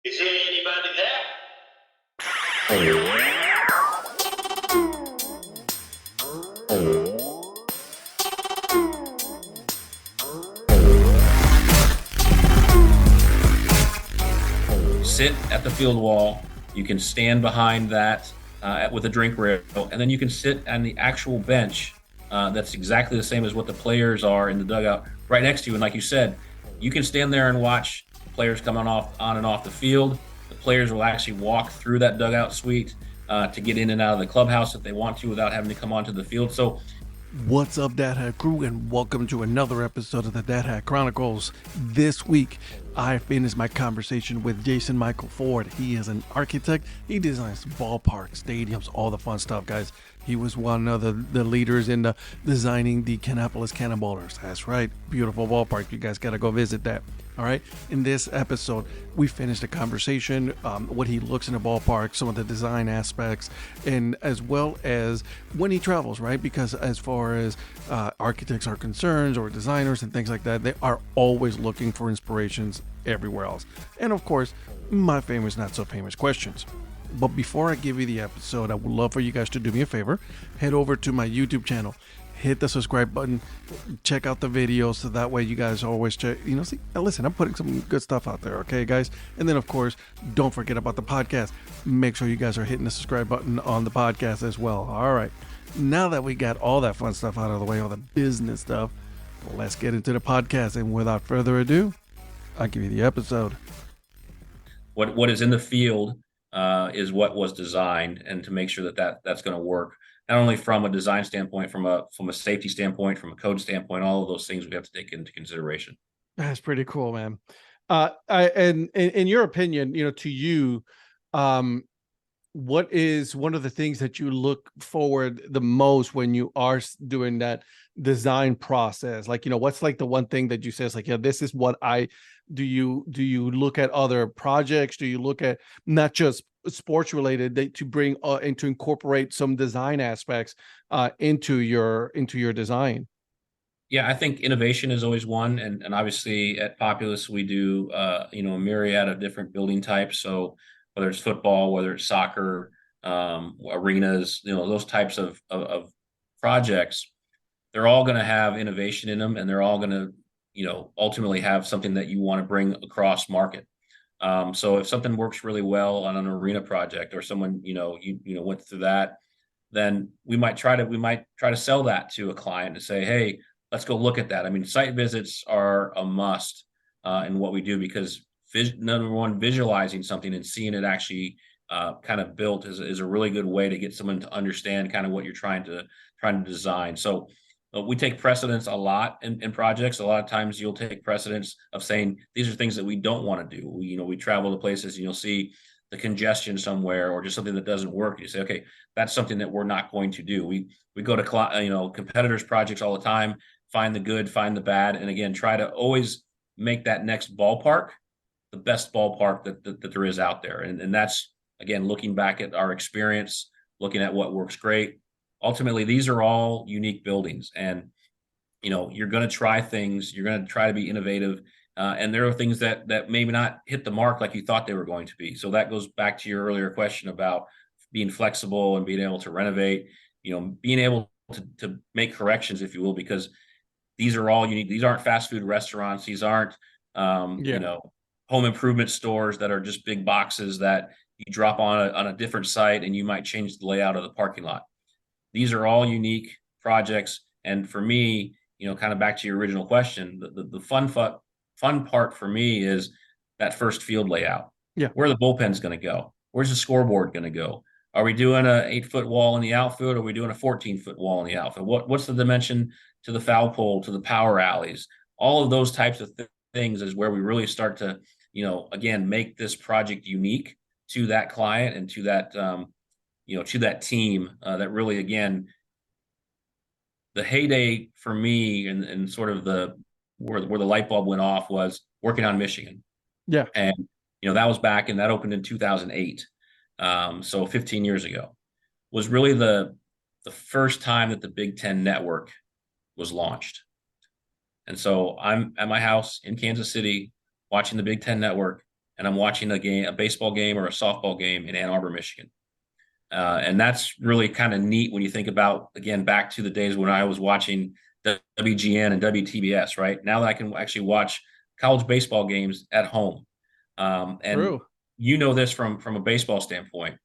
Is there anybody there? Sit at the field wall. You can stand behind that with a drink rail, and then you can sit on the actual bench that's exactly the same as what the players are in the dugout right next to you. And like you said, you can stand there and watch the players coming on and off the field. The players will actually walk through that dugout suite to get in and out of the clubhouse if they want to without having to come onto the field. So What's up, Dad Hat crew, and welcome to another episode of the Dad Hat Chronicles. This week, I finished my conversation with Jason Michael Ford. He is an architect. He designs ballparks, stadiums, all the fun stuff, guys. He was one of the leaders in designing the Kannapolis Cannonballers. That's right, beautiful ballpark. You guys got to go visit that. All right. In this episode, we finished the conversation, what he looks in a ballpark, some of the design aspects, and as well as when he travels, right? Because as far as architects are concerned, or designers and things like that, they are always looking for inspirations everywhere else. And of course, my famous, not so famous questions. But before I give you the episode, I would love for you guys to do me a favor. Head over to my YouTube channel. Hit the subscribe button, check out the videos, so that way you guys always check, see, listen, I'm putting some good stuff out there, okay, guys? And then, of course, don't forget about the podcast. Make sure you guys are hitting the subscribe button on the podcast as well. All right, now that we got all that fun stuff out of the way, all the business stuff, let's get into the podcast. And without further ado, I'll give you the episode. what is in the field is what was designed, and to make sure that's going to work, not only from a design standpoint, from a safety standpoint, from a code standpoint, all of those things we have to take into consideration. That's pretty cool, man. And in your opinion, to you, what is one of the things that you look forward the most when you are doing that design process? Like, what's like the one thing that you say is like, yeah, this is what do you look at other projects? Do you look at not just sports related to bring and to incorporate some design aspects into your design? Yeah, I think innovation is always one, and obviously at Populous we do a myriad of different building types. So whether it's football, whether it's soccer, arenas, those types of projects, they're all going to have innovation in them, and they're all going to ultimately have something that you want to bring across market. So if something works really well on an arena project, or someone went through that, then we might try to sell that to a client and say, hey, let's go look at that. I mean, site visits are a must in what we do, because number one, visualizing something and seeing it actually kind of built is a really good way to get someone to understand kind of what you're trying to design. So we take precedence a lot in projects. A lot of times you'll take precedence of saying, these are things that we don't want to do. We travel to places and you'll see the congestion somewhere, or just something that doesn't work. You say, okay, that's something that we're not going to do. We go to competitors' projects all the time, find the good, find the bad, and again, try to always make that next ballpark the best ballpark that there is out there. And that's, again, looking back at our experience, looking at what works great. Ultimately, these are all unique buildings, and you're going to try things. You're going to try to be innovative, and there are things that maybe not hit the mark like you thought they were going to be. So that goes back to your earlier question about being flexible and being able to renovate. Being able to make corrections, if you will, because these are all unique. These aren't fast food restaurants. These aren't home improvement stores that are just big boxes that you drop on a different site and you might change the layout of the parking lot. These are all unique projects. And for me, kind of back to your original question, the fun part for me is that first field layout. Yeah. Where the bullpen's going to go? Where's the scoreboard going to go? Are we doing an 8-foot wall in the outfield? Or are we doing a 14-foot wall in the outfield? What's the dimension to the foul pole, to the power alleys? All of those types of things is where we really start to, again, make this project unique to that client and to that, to that team that really, again, the heyday for me and sort of where the light bulb went off was working on Michigan. Yeah. And, that was back, and that opened in 2008. So 15 years ago was really the first time that the Big Ten network was launched. And so I'm at my house in Kansas City watching the Big Ten network, and I'm watching a baseball game or a softball game in Ann Arbor, Michigan. And that's really kind of neat when you think about, again, back to the days when I was watching WGN and WTBS, right? Now that I can actually watch college baseball games at home. And True. you know this from a baseball standpoint.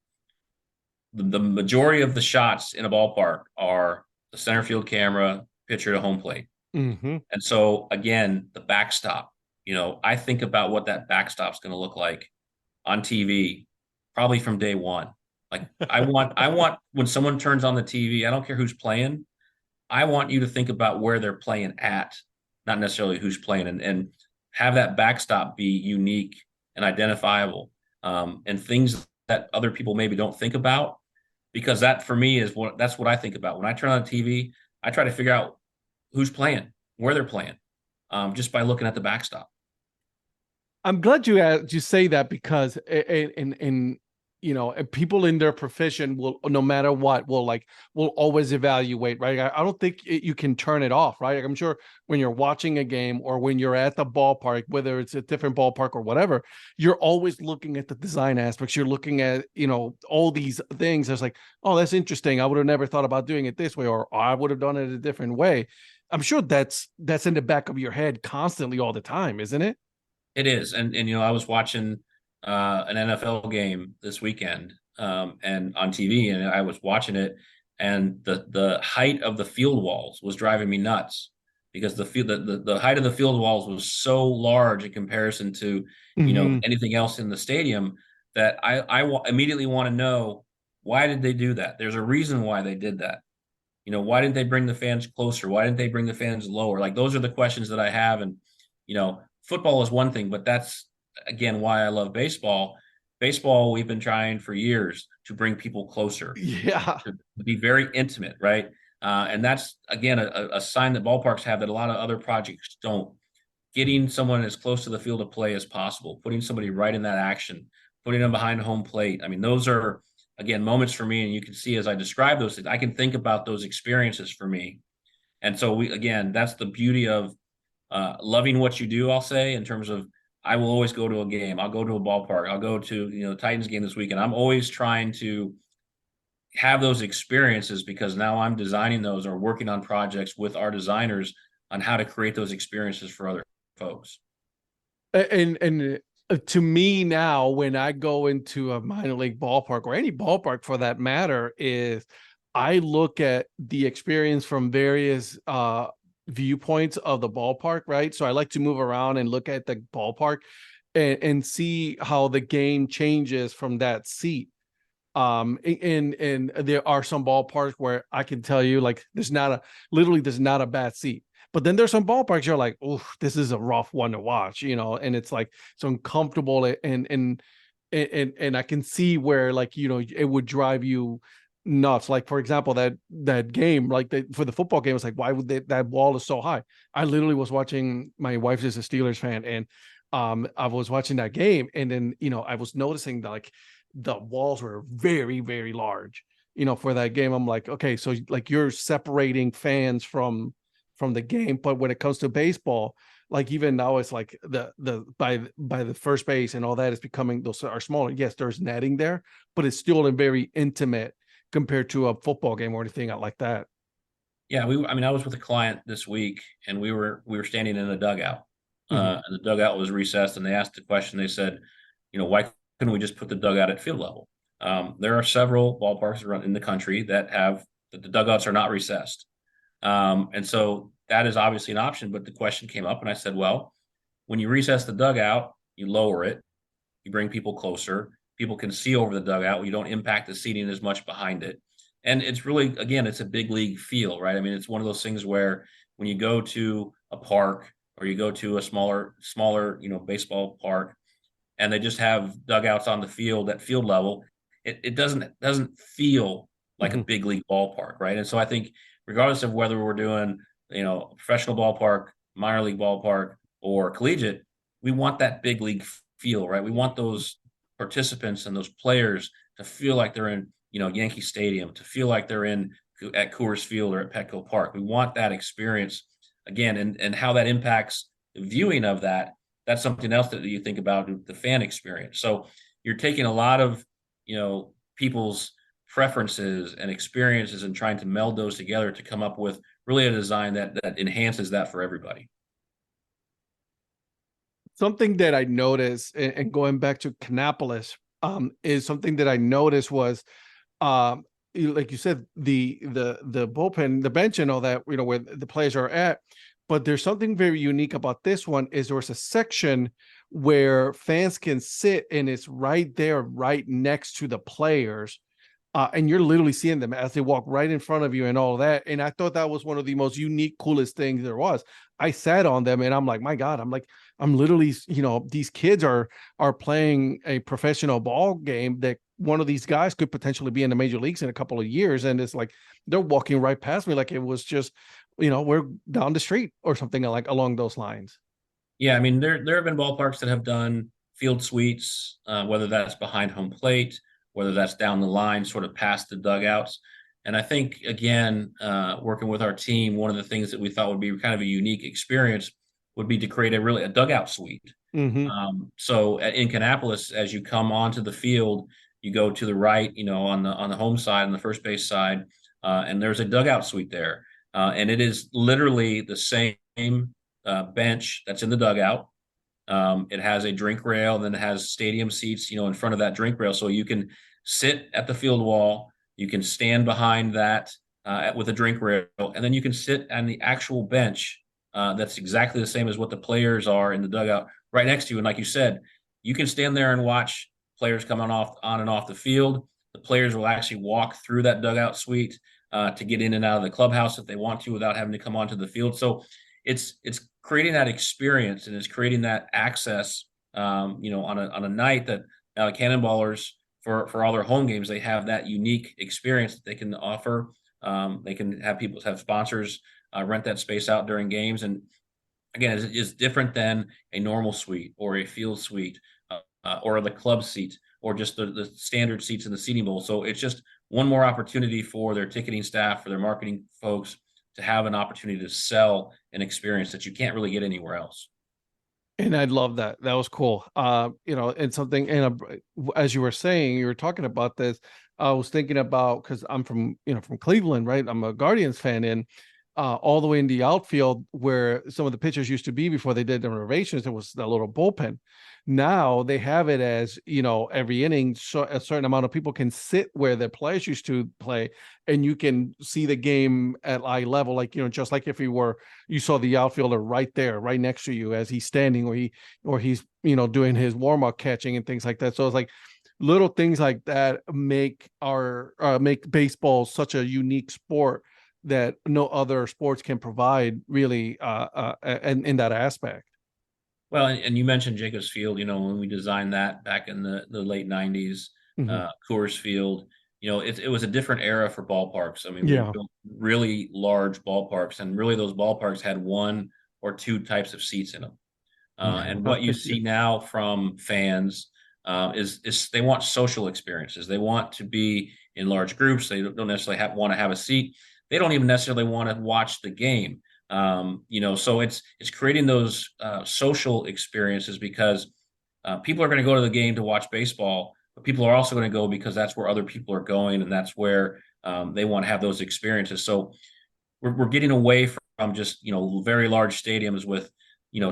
The majority of the shots in a ballpark are the center field camera, pitcher to home plate. Hmm. And so again, the backstop, I think about what that backstop's going to look like on TV, probably from day one. Like I want when someone turns on the TV, I don't care who's playing. I want you to think about where they're playing at, not necessarily who's playing, and have that backstop be unique and identifiable, and things that other people maybe don't think about. Because that for me that's what I think about when I turn on the TV. I try to figure out who's playing, where they're playing, just by looking at the backstop. I'm glad you say that because in people in their profession will, no matter what, will always evaluate, right? I don't think you can turn it off, right? I'm sure when you're watching a game or when you're at the ballpark, whether it's a different ballpark or whatever, you're always looking at the design aspects. You're looking at all these things. It's like, oh, that's interesting. I would have never thought about doing it this way, or I would have done it a different way. I'm sure that's in the back of your head constantly all the time, isn't it? It is, and I was watching an NFL game this weekend, and on TV, and I was watching it, and the height of the field walls was driving me nuts because the height of the field walls was so large in comparison to Hmm. anything else in the stadium that immediately want to know, why did they do that? There's a reason why they did that. Why didn't they bring the fans closer? Why didn't they bring the fans lower? Like, those are the questions that I have. And football is one thing, but that's again why I love baseball. Baseball, we've been trying for years to bring people closer, Yeah. to be very intimate, right? And that's again a sign that ballparks have that a lot of other projects don't. Getting someone as close to the field of play as possible, putting somebody right in that action, putting them behind home plate. I mean, those are again moments for me, and you can see as I describe those things, I can think about those experiences for me. And so that's the beauty of loving what you do. I'll say, in terms of, I will always go to a game. I'll go to a ballpark. I'll go to the Titans game this weekend. I'm always trying to have those experiences because now I'm designing those or working on projects with our designers on how to create those experiences for other folks. And to me now, when I go into a minor league ballpark or any ballpark for that matter, is I look at the experience from various viewpoints of the ballpark, right? So I like to move around and look at the ballpark and see how the game changes from that seat. And there are some ballparks where I can tell you, like, there's not a bad seat. But then there's some ballparks you're like, oh, this is a rough one to watch, and it's like it's uncomfortable, and I can see where, like, it would drive you nuts. Like, for example, that game, like, for the football game, it's like, why would that wall is so high? I literally was watching, my wife is a Steelers fan, and I was watching that game, and then I was noticing that, like, the walls were very, very large, for that game. I'm like, okay, so, like, you're separating fans from the game. But when it comes to baseball, like, even now, it's like the by the first base and all that is becoming, those are smaller. Yes, there's netting there, but it's still a very intimate compared to a football game or anything like that. Yeah, I mean, I was with a client this week, and we were standing in a dugout, Mhm. and the dugout was recessed, and they asked the question. They said, why couldn't we just put the dugout at field level? There are several ballparks around in the country that have the dugouts are not recessed, and so that is obviously an option. But the question came up, and I said, well, when you recess the dugout, you lower it, you bring people closer. People can see over the dugout. You don't impact the seating as much behind it. And it's really, again, it's a big league feel, right? I mean, it's one of those things where when you go to a park or you go to a smaller, baseball park, and they just have dugouts on the field at field level, it doesn't feel like a Mhm. big league ballpark, right? And so I think regardless of whether we're doing, a professional ballpark, minor league ballpark, or collegiate, we want that big league feel, right? We want those participants and those players to feel like they're in, Yankee Stadium, to feel like they're in at Coors Field or at Petco Park. We want that experience again, and how that impacts the viewing of that. that's something else that you think about the fan experience. So you're taking a lot of, people's preferences and experiences and trying to meld those together to come up with really a design that enhances that for everybody. Something that I noticed, and going back to Canopolis, is something that I noticed was, like you said, the bullpen, the bench, and all that, where the players are at. But there's something very unique about this one is there's a section where fans can sit, and it's right there, right next to the players. And you're literally seeing them as they walk right in front of you and all that. And I thought that was one of the most unique, coolest things there was. I sat on them and I'm like, my God, I'm literally, these kids are playing a professional ball game that one of these guys could potentially be in the major leagues in a couple of years. And it's like they're walking right past me like it was just, we're down the street or something like along those lines. Yeah, I mean there have been ballparks that have done field suites, whether that's behind home plate, whether that's down the line, sort of past the dugouts. And I think again, working with our team, one of the things that we thought would be kind of a unique experience would be to create a dugout suite. Mm-hmm. So in Kannapolis, as you come onto the field, you go to the right, on the home side, on the first base side, and there's a dugout suite there, and it is literally the same bench that's in the dugout. It has a drink rail, and then it has stadium seats, in front of that drink rail, so you can sit at the field wall, you can stand behind that with a drink rail, and then you can sit on the actual bench that's exactly the same as what the players are in the dugout right next to you. And like you said, you can stand there and watch players coming off on and off the field. The players will actually walk through that dugout suite to get in and out of the clubhouse if they want to without having to come onto the field. So it's creating that experience and it's creating that access. On a night that now the Cannonballers for all their home games, they have that unique experience that they can offer. They can have people have sponsors rent that space out during games, and again, it's different than a normal suite or a field suite or the club seat or just the standard seats in the seating bowl. So it's just one more opportunity for their ticketing staff, for their marketing folks to have an opportunity to sell an experience that you can't really get anywhere else. And I love that. That was cool. And something, and as you were saying, you were talking about this. I was thinking about, because I'm from Cleveland, right? I'm a Guardians fan, and all the way in the outfield where some of the pitchers used to be before they did the renovations, there was that little bullpen. Now they have it as, every inning, so a certain amount of people can sit where the players used to play, and you can see the game at eye level, like, just like if you saw the outfielder right there, right next to you as he's standing, or he's, doing his warm up catching and things like that. So it's like little things like that make baseball such a unique sport that no other sports can provide really in that aspect. Well, and you mentioned Jacobs Field, when we designed that back in the late 90s, Mm-hmm. Coors Field, it was a different era for ballparks. I mean, we Yeah. built really large ballparks, and really those ballparks had one or two types of seats in them. And what you see now from fans is they want social experiences. They want to be in large groups. They don't necessarily want to have a seat. They don't even necessarily want to watch the game. So it's creating those social experiences because people are going to go to the game to watch baseball, but people are also going to go because that's where other people are going, and that's where they want to have those experiences. So we're getting away from just very large stadiums with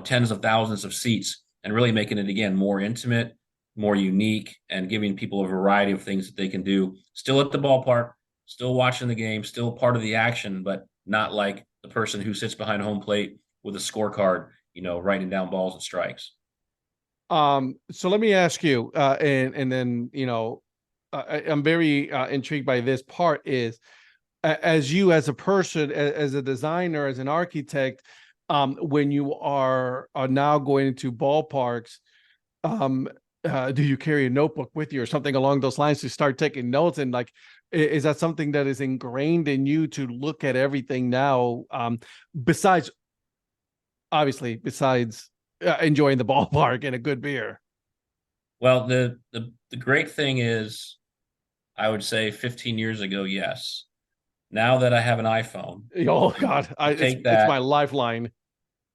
tens of thousands of seats, and really making it again more intimate, more unique, and giving people a variety of things that they can do still at the ballpark, still watching the game, still part of the action, but not like the person who sits behind home plate with a scorecard, writing down balls and strikes. So let me ask you, and then I'm very intrigued by this part is, as you as a person, as a designer, as an architect, when you are now going into ballparks, um, do you carry a notebook with you or something along those lines to start taking notes? And like, is that something that is ingrained in you to look at everything now? Besides, obviously, besides enjoying the ballpark and a good beer. Well, the great thing is, I would say 15 years ago, yes. Now that I have an iPhone, Oh God, I it's take it's my that lifeline.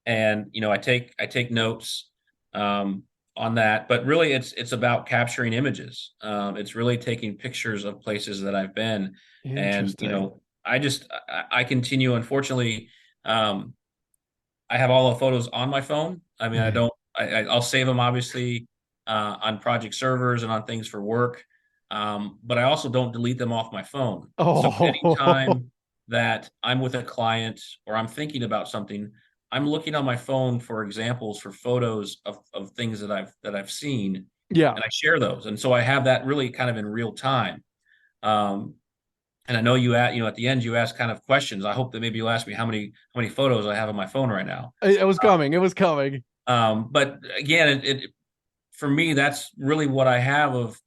and I take notes. um, on that. But really, it's about capturing images. It's really taking pictures of places that I've been, and Interesting. I continue. Unfortunately, um, I have all the photos on my phone. I mean, I Mhm. don't. I'll save them obviously on project servers and on things for work, but I also don't delete them off my phone. So Oh, anytime that I'm with a client or I'm thinking about something, I'm looking on my phone for examples for photos of things that I've seen, yeah. and I share those. And so I have that really kind of in real time. Um, and I know at the end you ask kind of questions. I hope that maybe you'll ask me how many photos I have on my phone right now. It was coming. It was coming. But again, it for me, that's really what I have of,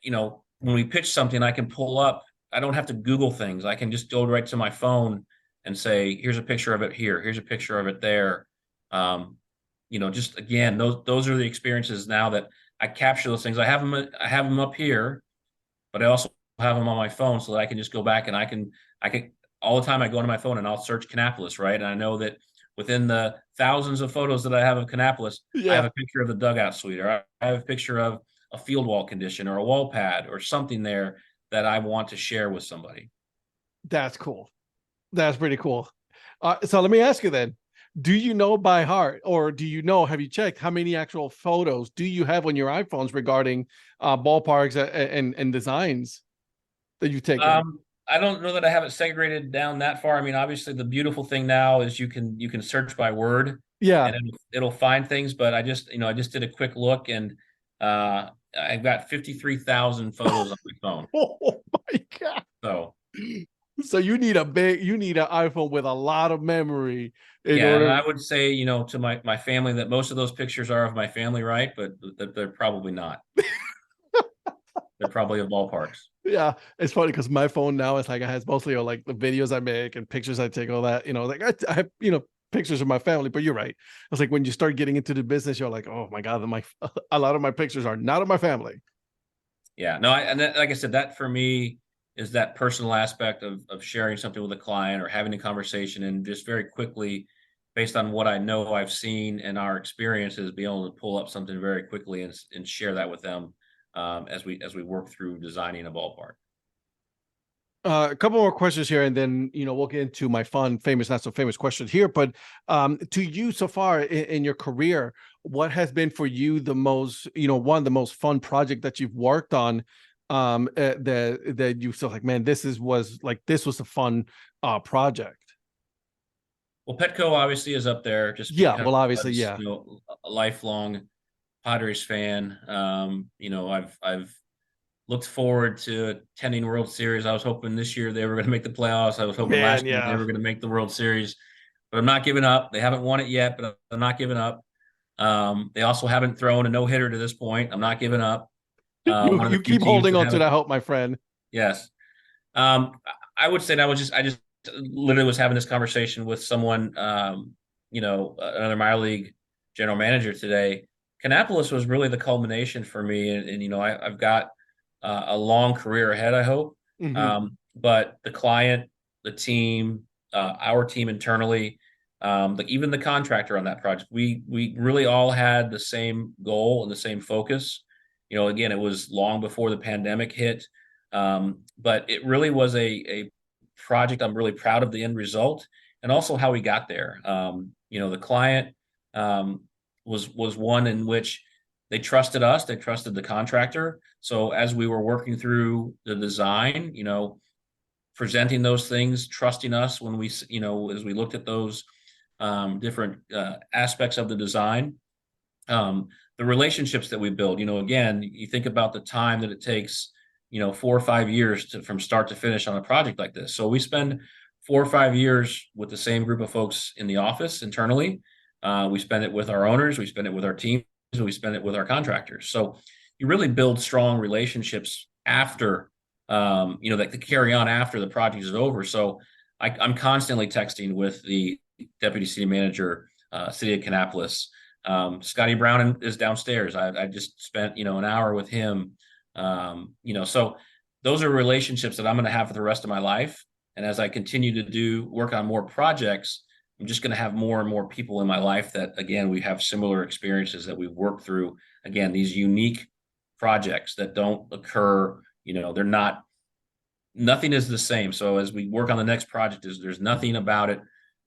when we pitch something, I can pull up. I don't have to Google things. I can just go right to my phone and say, here's a picture of it here. Here's a picture of it there. Um, just again, those are the experiences now that I capture those things. I have them up here, but I also have them on my phone so that I can just go back and I can all the time I go into my phone and I'll search Canapolis, right? And I know that within the thousands of photos that I have of Canapolis, I have Yeah. a picture of the dugout suite, or I have a picture of a field wall condition or a wall pad or something there that I want to share with somebody. That's cool. That's pretty cool. So let me ask you then, do you know by heart, or have you checked how many actual photos do you have on your iPhones regarding ballparks and designs that you've taken? I don't know that I have it segregated down that far. I mean, obviously, the beautiful thing now is you can search by word, Yeah. and it'll find things. But I just did a quick look, and I've got 53,000 photos on my phone. Oh my God. So So you need an iPhone with a lot of memory in yeah, and order. I would say to my family that most of those pictures are of my family, right? But they're probably not. They're probably of ballparks. Yeah, it's funny because my phone now is like it has mostly like the videos I make and pictures I take, all that. Like I have pictures of my family. But you're right. It's like when you start getting into the business, you're like, oh my God, a lot of my pictures are not of my family. Yeah, no, and that, like I said, that for me is that personal aspect of sharing something with a client or having a conversation and just very quickly, based on what I know I've seen and our experiences, be able to pull up something very quickly and share that with them as we work through designing a ballpark. A couple more questions here, and then we'll get into my fun, famous, not so famous question here. But to you, so far in your career, what has been for you the most, one of the most fun project that you've worked on? That you feel like, man, this was a fun project. Well, Petco obviously is up there just Yeah, because well, obviously, yeah. a lifelong Padres fan. I've looked forward to attending World Series. I was hoping this year they were going to make the playoffs. I was hoping Man, last year they yeah. were going to make the World Series, but I'm not giving up. They haven't won it yet, but I'm not giving up. They also haven't thrown a no hitter to this point. I'm not giving up. You One of the you few keep teams holding that on to haven't. that hope, my friend. Yes. Um, I would say that I just literally was having this conversation with someone, another minor league general manager today. Canapolis was really the culmination for me, and I've got a long career ahead, I hope. Hmm. But the client, the team, our team internally, even the contractor on that project, we really all had the same goal and the same focus. Again, it was long before the pandemic hit, but it really was a project. I'm really proud of the end result and also how we got there. The client um, was one in which they trusted us, they trusted the contractor. So as we were working through the design, presenting those things, trusting us when as we looked at those different aspects of the design, um, the relationships that we build. Again, you think about the time that it takes, 4 or 5 years from start to finish on a project like this. So we spend 4 or 5 years with the same group of folks in the office internally. We spend it with our owners, we spend it with our teams, and we spend it with our contractors. So you really build strong relationships after, that carry on after the project is over. So I'm constantly texting with the deputy city manager, city of Kannapolis. Scotty Brown is downstairs. I just spent an hour with him. So those are relationships that I'm going to have for the rest of my life. And as I continue to do work on more projects, I'm just going to have more and more people in my life that, again, we have similar experiences that we've worked through. Again, these unique projects that don't occur, they're not, nothing is the same. So as we work on the next project, there's nothing about it.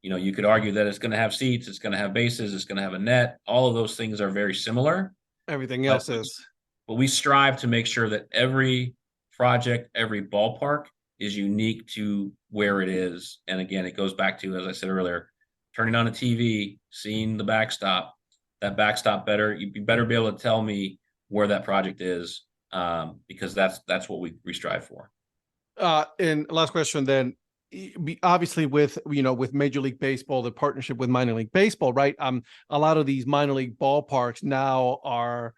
You could argue that it's going to have seats, it's going to have bases, it's going to have a net. All of those things are very similar, Everything but else is. we strive to make sure that every project, every ballpark is unique to where it is. And again, it goes back to, as I said earlier, turning on a TV, seeing the backstop. That backstop better, you better be able to tell me where that project is, because that's what we strive for. And last question then. Obviously, with Major League Baseball, the partnership with minor league baseball, right? A lot of these minor league ballparks now are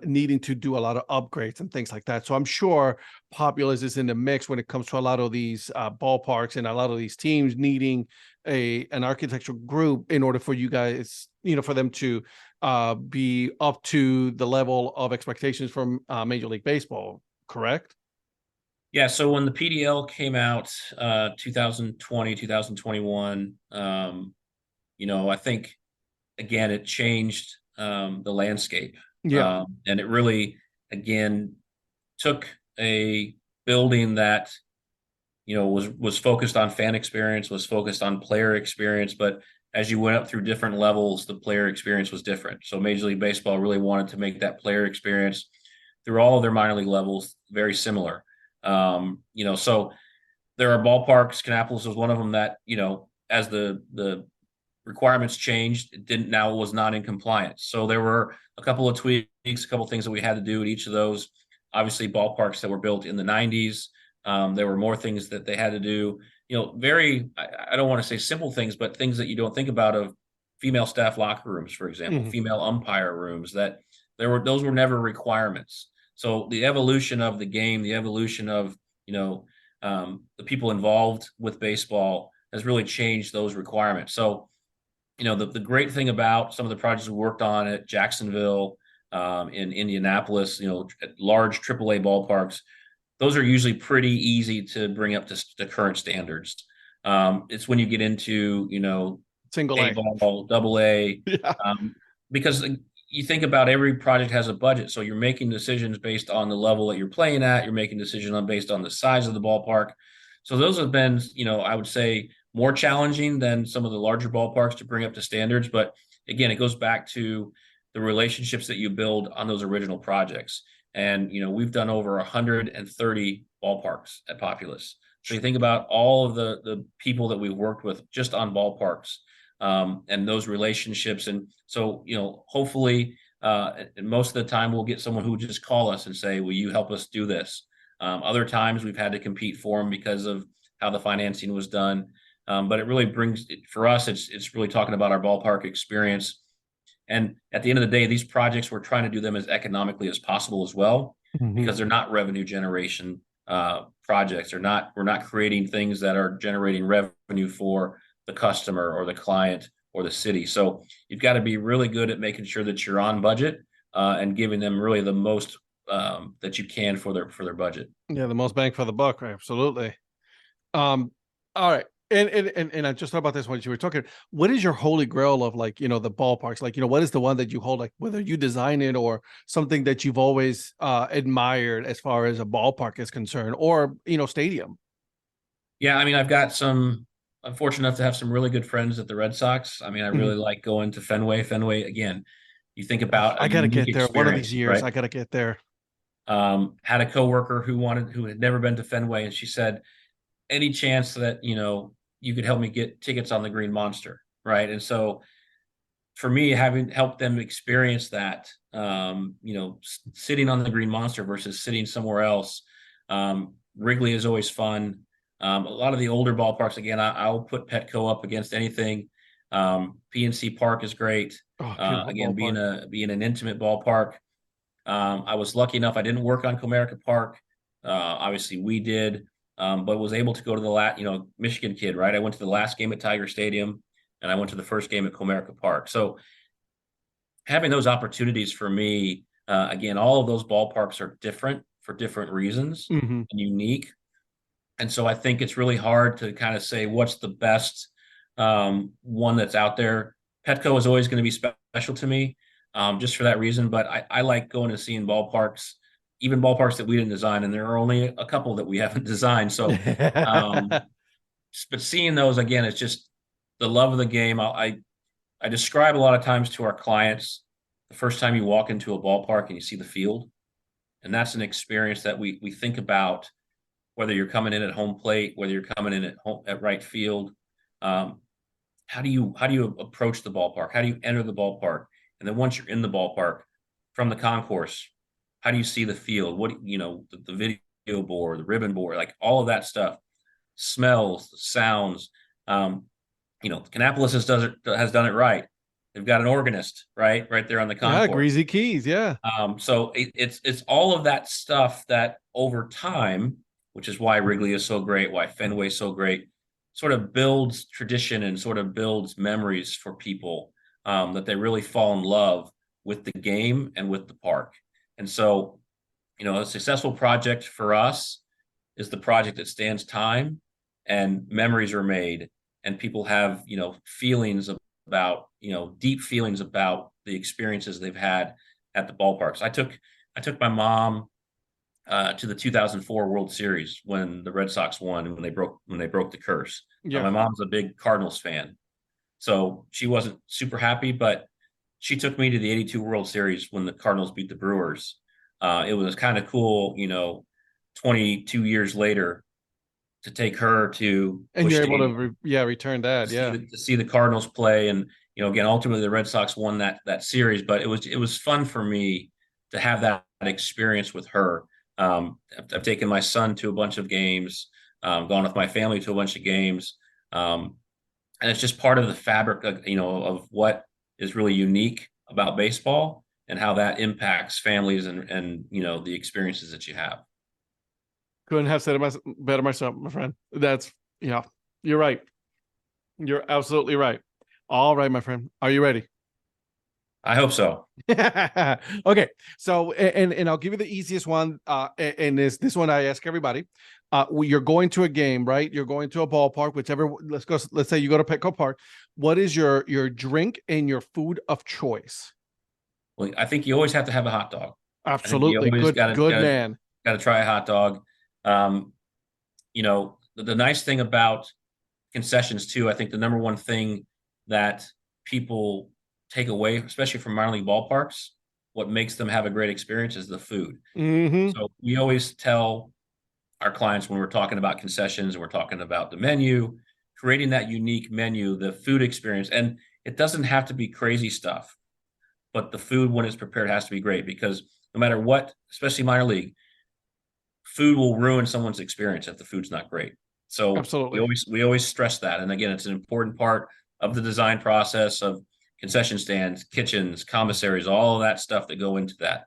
needing to do a lot of upgrades and things like that. So I'm sure Populous is in the mix when it comes to a lot of these ballparks and a lot of these teams needing an architectural group in order for you guys, for them to be up to the level of expectations from Major League Baseball. Correct? Yeah, so when the PDL came out, 2020, 2021, I think again it changed the landscape, Yeah. and it really again took a building that was focused on fan experience, was focused on player experience, but as you went up through different levels, the player experience was different. So Major League Baseball really wanted to make that player experience through all of their minor league levels very similar. So there are ballparks. Kannapolis was one of them that, as the requirements changed, it didn't now was not in compliance. So there were a couple of tweaks, a couple of things that we had to do at each of those. Obviously, ballparks that were built in the 90s, there were more things that they had to do. Very, I don't want to say simple things, but things that you don't think about of female staff locker rooms, for example, Mhm. female umpire rooms, that those were never requirements. So the evolution of the game, the evolution of, the people involved with baseball has really changed those requirements. So, the great thing about some of the projects we worked on at Jacksonville, in Indianapolis, at large AAA ballparks, those are usually pretty easy to bring up to current standards. It's when you get into, Single A A. ball, double A, Yeah. um, because you think about every project has a budget. So you're making decisions based on the level that you're playing at. You're making decisions based on the size of the ballpark. So those have been, I would say more challenging than some of the larger ballparks to bring up to standards. But again, it goes back to the relationships that you build on those original projects. And, we've done over 130 ballparks at Populous. So you think about all of the people that we've worked with just on ballparks, and those relationships. And so, hopefully, and most of the time we'll get someone who will just call us and say, will you help us do this? Other times we've had to compete for them because of how the financing was done. But it really brings, for us, it's really talking about our ballpark experience. And at the end of the day, these projects, we're trying to do them as economically as possible as well, Mhm. because they're not revenue generation projects. We're not creating things that are generating revenue for the customer or the client or the city. So you've got to be really good at making sure that you're on budget, and giving them really the most that you can for their budget. Yeah, the most bang for the buck, right? Absolutely. All right. And I just thought about this when you were talking. What is your holy grail of, like, the ballparks? Like, what is the one that you hold, like, whether you design it or something that you've always admired as far as a ballpark is concerned, or stadium? Yeah, I mean, I'm fortunate enough to have some really good friends at the Red Sox. I mean, I Mhm. really like going to Fenway. Fenway, again, you think Oh, about a I gotta unique get there one of these experience, years. right? I gotta get there. Had a coworker who had never been to Fenway, and she said, any chance that, you could help me get tickets on the Green Monster, right? And so for me, having helped them experience that, sitting on the Green Monster versus sitting somewhere else, Wrigley is always fun. A lot of the older ballparks, again, I'll put Petco up against anything. PNC Park is great. Oh, beautiful Again, being ballpark. an intimate ballpark. I was lucky enough; I didn't work on Comerica Park. Obviously, we did, but was able to go to the Michigan kid, right? I went to the last game at Tiger Stadium, and I went to the first game at Comerica Park. So having those opportunities for me, again, all of those ballparks are different for different reasons Hmm. and unique. And so I think it's really hard to kind of say what's the best, one that's out there. Petco is always going to be special to me, just for that reason. But I like going and seeing ballparks, even ballparks that we didn't design, and there are only a couple that we haven't designed. So, um, but seeing those again, it's just the love of the game. I describe a lot of times to our clients the first time you walk into a ballpark and you see the field, and that's an experience that we think about whether you're coming in at home plate, whether you're coming in at right field. Um, how do you approach the ballpark? How do you enter the ballpark? And then once you're in the ballpark, from the concourse, how do you see the field? What the video board, the ribbon board, like all of that stuff, smells, sounds. Um, Kannapolis has done it right. They've got an organist right there on the Yeah, concourse. greasy keys. Yeah. So it's all of that stuff that over time, which is why Wrigley is so great, why Fenway is so great, sort of builds tradition and sort of builds memories for people, that they really fall in love with the game and with the park. And so, a successful project for us is the project that stands time and memories are made and people have, feelings about, deep feelings about the experiences they've had at the ballparks. I took my mom to the 2004 World Series when the Red Sox won and when they broke the curse. Yeah. My mom's a big Cardinals fan, so she wasn't super happy, but she took me to the '82 World Series when the Cardinals beat the Brewers. It was kind of cool, 22 years later, to take her to And Busch you're able to, Stadium return that. Yeah. to see the Cardinals play, and again, ultimately the Red Sox won that series. But it was fun for me to have that experience with her. I've taken my son to a bunch of games, gone with my family to a bunch of games, and it's just part of the fabric of what is really unique about baseball and how that impacts families and the experiences that you have. Couldn't have said it better myself, my friend. That's, yeah, you're right. You're absolutely right. All right, my friend. Are you ready? I hope so. Okay. So, and I'll give you the easiest one. And this one I ask everybody. You're going to a game, right? You're going to a ballpark, whichever. Let's go. Let's say you go to Petco Park. What is your drink and your food of choice? Well, I think you always have to have a hot dog. I think you Absolutely. always Good. got to Good got to man. got to try a hot dog. Um, the nice thing about concessions too, I think the number one thing that people take away, especially from minor league ballparks, what makes them have a great experience is the food. Mm-hmm. So we always tell our clients when we're talking about concessions and we're talking about the menu, creating that unique menu, the food experience, and it doesn't have to be crazy stuff, but the food when it's prepared has to be great because no matter what, especially minor league, food will ruin someone's experience if the food's not great. So we Absolutely. always we always stress that. And again, it's an important part of the design process of concession stands, kitchens, commissaries, all of that stuff that go into that.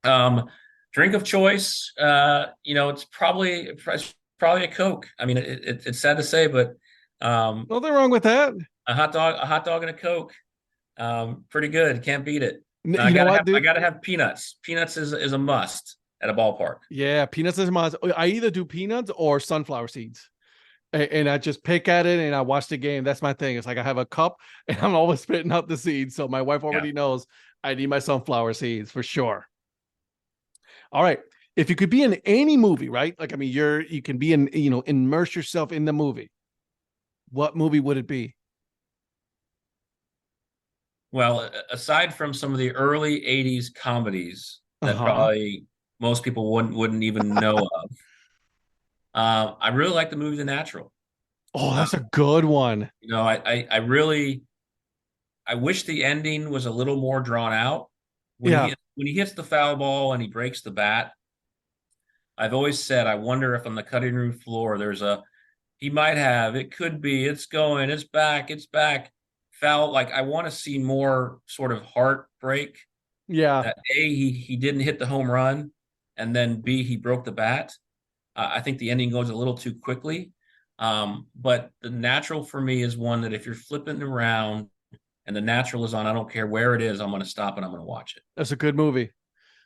Um, Drink of choice, it's probably a Coke. I mean, it's sad to say, but um, Nothing wrong with that. a hot dog and a Coke, pretty good. Can't beat it. Now, I You know gotta what, have I dude? gotta have peanuts. Peanuts is a must at a ballpark. Yeah, peanuts is my. I either do peanuts or sunflower seeds. And I just pick at it and I watch the game. That's my thing. It's like I have a cup and I'm always spitting out the seeds. So my wife Yeah. already knows I need my sunflower seeds for sure. All right. If you could be in any movie, right? Like, I mean, you can be in, immerse yourself in the movie. What movie would it be? Well, aside from some of the early '80s comedies that Uh-huh. probably most people wouldn't even know of, I really like the movie The Natural. Oh, Uh, that's a good one. I wish the ending was a little more drawn out. When Yeah. he hits the foul ball and he breaks the bat, I've always said I wonder if on the cutting room floor there's a he might have, it could be, it's going, it's back, foul. Like I want to see more sort of heartbreak Yeah. that A, he didn't hit the home run, and then B, he broke the bat. I think the ending goes a little too quickly. But the natural for me is one that if you're flipping around and the natural is on, I don't care where it is, I'm going to stop and I'm going to watch it. That's a good movie.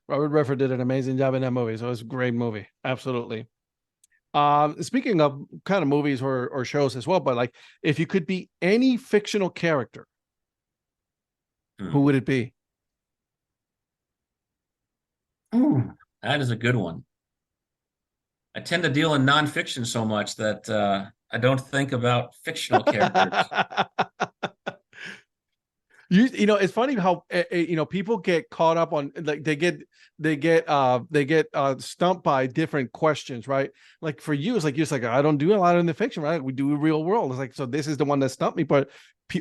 Robert Redford did an amazing job in that movie. So it's a great movie. Absolutely. Speaking of kind of movies or shows as well, but like if you could be any fictional character, who Hmm. would it be? Ooh, that is a good one. I tend to deal in nonfiction so much that I don't think about fictional characters. It's funny how people get caught up on like they get stumped by different questions, right? Like for you, it's like you're just like I don't do a lot in the fiction, right? We do a real world. It's like so this is the one that stumped me, but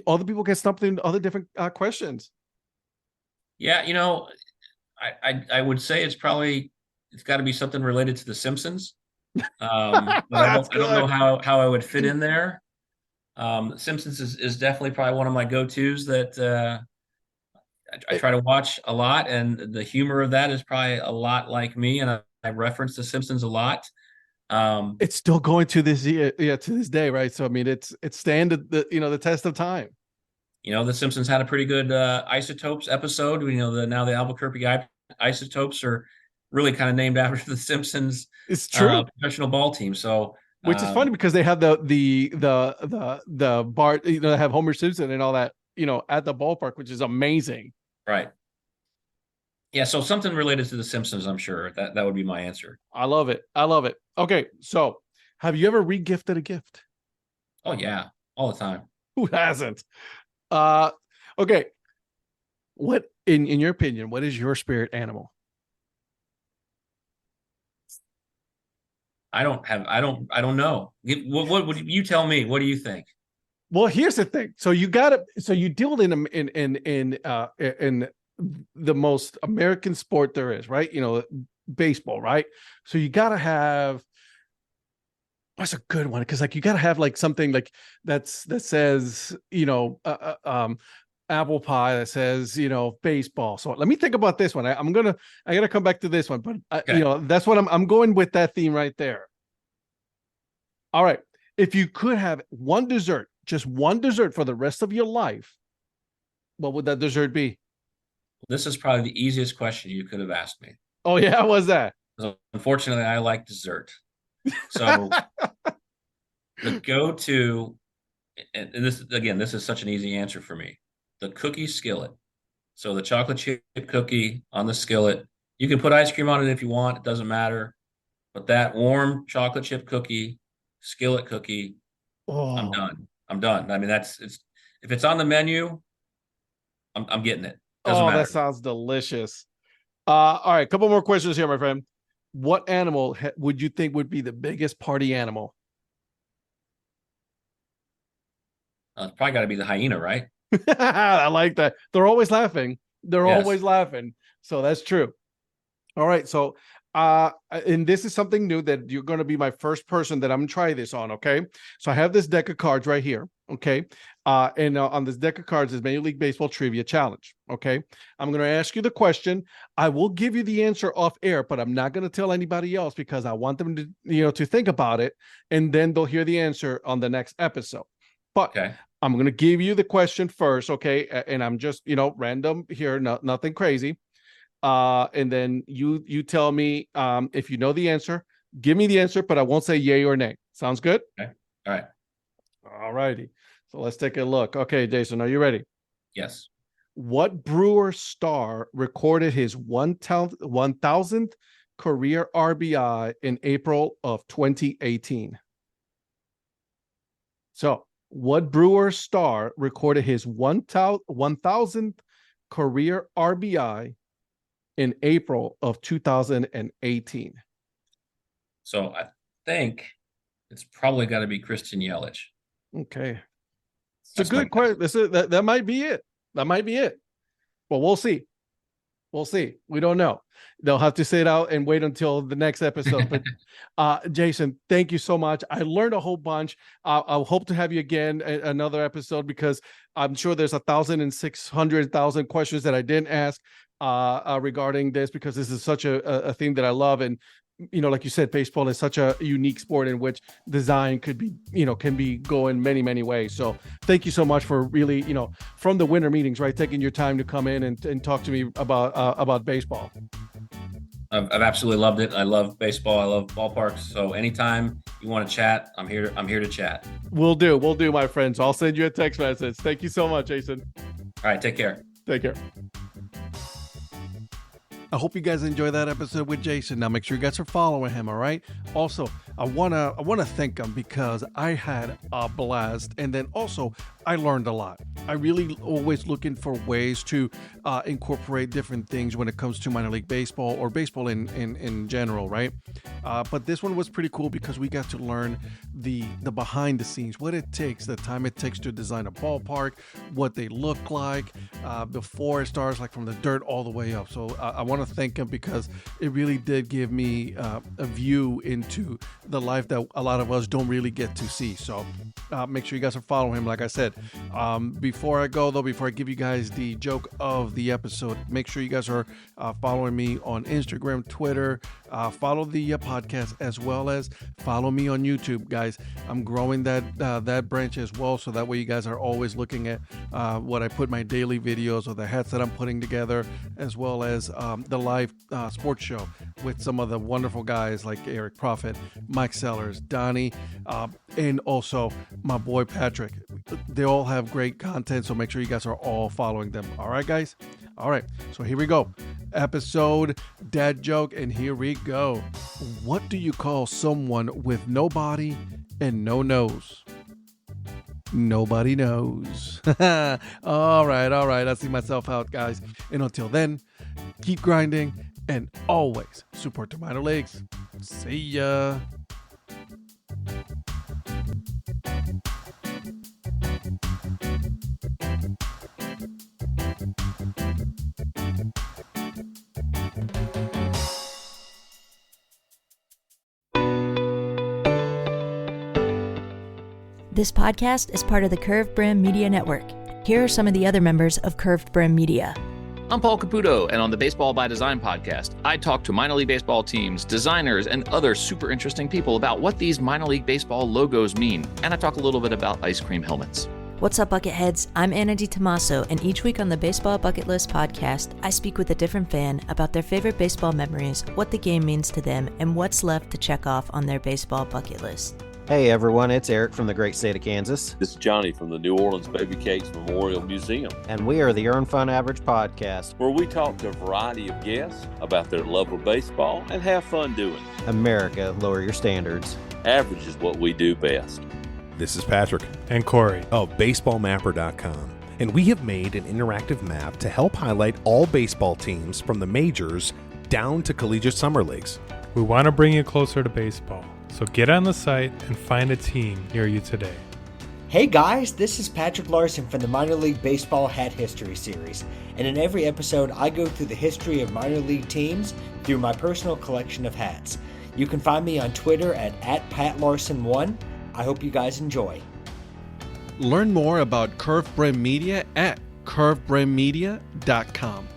other people get stumped in other different questions. Yeah, I would say it's got to be something related to The Simpsons. But I That's don't know good. how I would fit in there. Simpsons is definitely probably one of my go-tos that I It, try to watch a lot, and the humor of that is probably a lot like me, and I reference The Simpsons a lot. Um, it's still going to this year, yeah, to this day, right? So I mean, it's standard the test of time. The Simpsons had a pretty good Isotopes episode. Now the Albuquerque Isotopes are really kind of named after the Simpsons It's true. professional ball team. So Which is funny because they have the Bart, they have Homer Simpson and all that, at the ballpark, which is amazing. right, yeah. So something related to the Simpsons, I'm sure that would be my answer. I love it. I love it. Okay, so have you ever regifted a gift? Oh yeah, all the time. Who hasn't? Uh, okay. What in your opinion, what is your spirit animal? I don't know. What would you tell me? What do you think? Well, here's the thing. So you got to so you deal in the most American sport there is, right? Baseball, right? So you got to have that's a good one because like you got to have like something like that says apple pie that says baseball. So let me think about this one. I gotta come back to this one, but Okay. that's what I'm going with that theme right there. All right, if you could have one dessert, just one dessert for the rest of your life, what would that dessert be? This is probably the easiest question you could have asked me. Oh yeah, what's that? So, unfortunately, I like dessert. So the go-to, and this is such an easy answer for me. The cookie skillet. So the chocolate chip cookie on the skillet. You can put ice cream on it if you want. It doesn't matter. But that warm chocolate chip cookie, skillet cookie, I'm Oh, done. I'm done. I mean, it's if it's on the menu, I'm getting it. Doesn't oh, that matter. sounds delicious. All right, couple more questions here, my friend. What animal would you think would be the biggest party animal? It's probably got to be the hyena, right? I like that. They're always laughing. They're Yes. always laughing. So that's true. All right. So, and this is something new that you're going to be my first person that I'm going to try this on. Okay. So I have this deck of cards right here. Okay. And on this deck of cards is Major League Baseball Trivia Challenge. Okay. I'm going to ask you the question. I will give you the answer off air, but I'm not going to tell anybody else because I want them to think about it. And then they'll hear the answer on the next episode. But Okay. I'm going to give you the question first. Okay. And I'm just, random here, nothing crazy. And then you tell me if you know the answer. Give me the answer, but I won't say yay or nay. Sounds good? Okay. All right. All righty. So let's take a look. Okay, Jason, are you ready? Yes. What Brewer star recorded his 1,000th career RBI in April of 2018? So, what Brewer star recorded his 1,000th career RBI in April of 2018? So I think it's probably got to be Christian Yelich. Okay. It's a That's my good guess. question. That might be it. That might be it. Well, we'll see. We'll see. We don't know. They'll have to sit out and wait until the next episode. But Jason, thank you so much. I learned a whole bunch. I'll hope to have you again another episode because I'm sure there's 1,600,000 questions that I didn't ask regarding this because this is such a theme that I love. And like you said, baseball is such a unique sport in which design could be, can be going many ways. So thank you so much for really, from the winter meetings, right, taking your time to come in and talk to me about baseball. I've absolutely loved it. I love baseball. I love ballparks. So anytime you want to chat, I'm here. I'm here to chat. We'll do, my friends. I'll send you a text message. Thank you so much, Jason. All right, take care. Take care. I hope you guys enjoy that episode with Jason. Now make sure you guys are following him, all right? Also, I wanna thank him because I had a blast, and then also I learned a lot. I really always looking for ways to incorporate different things when it comes to minor league baseball or baseball in general, right? But this one was pretty cool because we got to learn the behind the scenes, what it takes, the time it takes to design a ballpark, what they look like before it starts, like from the dirt all the way up. So I want to thank him because it really did give me a view into the life that a lot of us don't really get to see. So make sure you guys are following him. Like I said, before I go though, before I give you guys the joke of the episode, make sure you guys are following me on Instagram, Twitter, follow the podcast, as well as follow me on YouTube, guys. I'm growing that branch as well, so that way you guys are always looking at what I put my daily videos or the hats that I'm putting together, as well as the live sports show with some of the wonderful guys like Eric Prophet, Mike Sellers, Donnie, and also my boy Patrick. They all have great content, so make sure you guys are all following them. All right, guys? All right, so here we go. Episode dad joke, and here we go. What do you call someone with no body and no nose? Nobody knows. All right. I see myself out, guys. And until then, keep grinding and always support the minor leagues. See ya. This podcast is part of the Curved Brim Media Network. Here are some of the other members of Curved Brim Media. I'm Paul Caputo, and on the Baseball by Design podcast, I talk to minor league baseball teams, designers, and other super interesting people about what these minor league baseball logos mean, and I talk a little bit about ice cream helmets. What's up, Bucketheads? I'm Anna DiTomaso, and each week on the Baseball Bucket List podcast, I speak with a different fan about their favorite baseball memories, what the game means to them, and what's left to check off on their baseball bucket list. Hey everyone, it's Eric from the great state of Kansas. This is Johnny from the New Orleans Baby Cakes Memorial Museum. And we are the Earn Fun Average podcast, where we talk to a variety of guests about their love of baseball and have fun doing it. America, lower your standards. Average is what we do best. This is Patrick and Corey of BaseballMapper.com, and we have made an interactive map to help highlight all baseball teams from the majors down to collegiate summer leagues. We want to bring you closer to baseball, so get on the site and find a team near you today. Hey guys, this is Patrick Larson from the Minor League Baseball Hat History Series, and in every episode I go through the history of minor league teams through my personal collection of hats. You can find me on Twitter at @PatLarson1. I hope you guys enjoy. Learn more about Curved Brim Media at curvedbrimmedia.com.